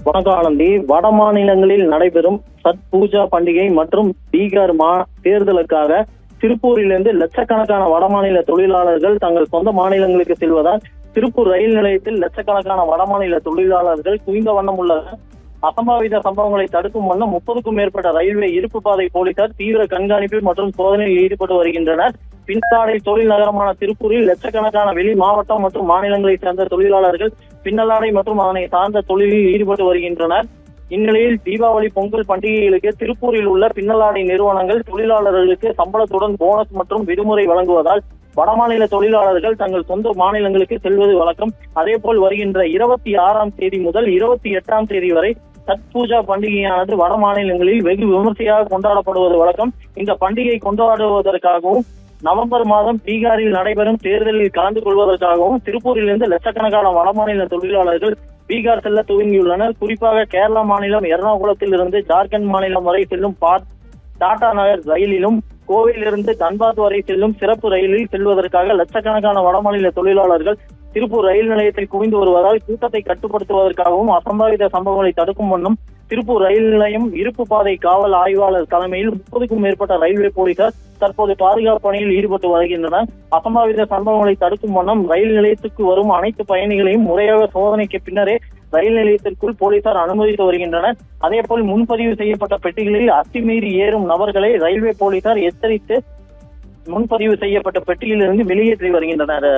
வணக்கம் ஆனந்தி. வட மாநிலங்களில் நடைபெறும் சத் பூஜா பண்டிகை மற்றும் பீகார் தேர்தலுக்காக திருப்பூரிலிருந்து லட்சக்கணக்கான வடமாநில தொழிலாளர்கள் தங்கள் சொந்த மாநிலங்களுக்கு செல்வதால் திருப்பூர் ரயில் நிலையத்தில் லட்சக்கணக்கான வடமாநில தொழிலாளர்கள் குவிந்த வண்ணம் உள்ளனர். அசம்பாவித சம்பவங்களை தடுக்கும் வண்ணம் 30க்கும் மேற்பட்ட ரயில்வே இருப்பு பாதை போலீசார் தீவிர கண்காணிப்பு மற்றும் சோதனையில் ஈடுபட்டு வருகின்றனர். பின்னாடை தொழில் நகரமான திருப்பூரில் லட்சக்கணக்கான வெளி மாவட்டம் மற்றும் மாநிலங்களைச் சேர்ந்த தொழிலாளர்கள் பின்னலாடை மற்றும் அதனை சார்ந்த தொழிலில் ஈடுபட்டு வருகின்றனர். இந்நிலையில் தீபாவளி பொங்கல் பண்டிகைகளுக்கு திருப்பூரில் உள்ள பின்னலாடை நிறுவனங்கள் தொழிலாளர்களுக்கு சம்பளத்துடன் போனஸ் மற்றும் விடுமுறை வழங்குவதால் வடமாநில தொழிலாளர்கள் தங்கள் சொந்த மாநிலங்களுக்கு செல்வது வழக்கம். அதேபோல் வருகின்ற 26ஆம் தேதி முதல் 28ஆம் தேதி வரை சத் பூஜா பண்டிகையானது வட மாநிலங்களில் வெகு விமர்சையாக கொண்டாடப்படுவது வழக்கம். இந்த பண்டிகை கொண்டாடுவதற்காகவும் நவம்பர் மாதம் பீகாரில் நடைபெறும் தேர்தலில் கலந்து கொள்வதற்காகவும் திருப்பூரிலிருந்து லட்சக்கணக்கான வடமாநில தொழிலாளர்கள் பீகார் செல்ல துவங்கியுள்ளனர். குறிப்பாக கேரளா மாநிலம் எர்ணாகுளத்தில் இருந்து ஜார்க்கண்ட் மாநிலம் வரை செல்லும் டாடா நகர் ரயிலிலும் கோவையிலிருந்து தன்பாத் வரை செல்லும் சிறப்பு ரயிலில் செல்வதற்காக லட்சக்கணக்கான வடமாநில தொழிலாளர்கள் திருப்பூர் ரயில் நிலையத்தில் குவிந்து வருவதால் கூட்டத்தை கட்டுப்படுத்துவதற்காகவும் அசம்பாவித சம்பவங்களை தடுக்கும் வண்ணம் திருப்பூர் ரயில் நிலையம் இருப்பு பாதை காவல் ஆய்வாளர் தலைமையில் 30க்கும் மேற்பட்ட ரயில்வே போலீசார் தற்போது பாதுகாப்பு பணியில் ஈடுபட்டு வருகின்றனர். அசம்பாவித சம்பவங்களை தடுக்கும் வண்ணம் ரயில் நிலையத்துக்கு வரும் அனைத்து பயணிகளையும் முறையாக சோதனைக்கு பின்னரே ரயில் நிலையத்திற்குள் போலீசார் அனுமதித்து வருகின்றனர். அதேபோல் முன்பதிவு செய்யப்பட்ட பெட்டிகளில் அத்துமீறி ஏறும் நபர்களை ரயில்வே போலீசார் எச்சரித்து முன்பதிவு செய்யப்பட்ட பெட்டியிலிருந்து வெளியேற்றி வருகின்றனர்.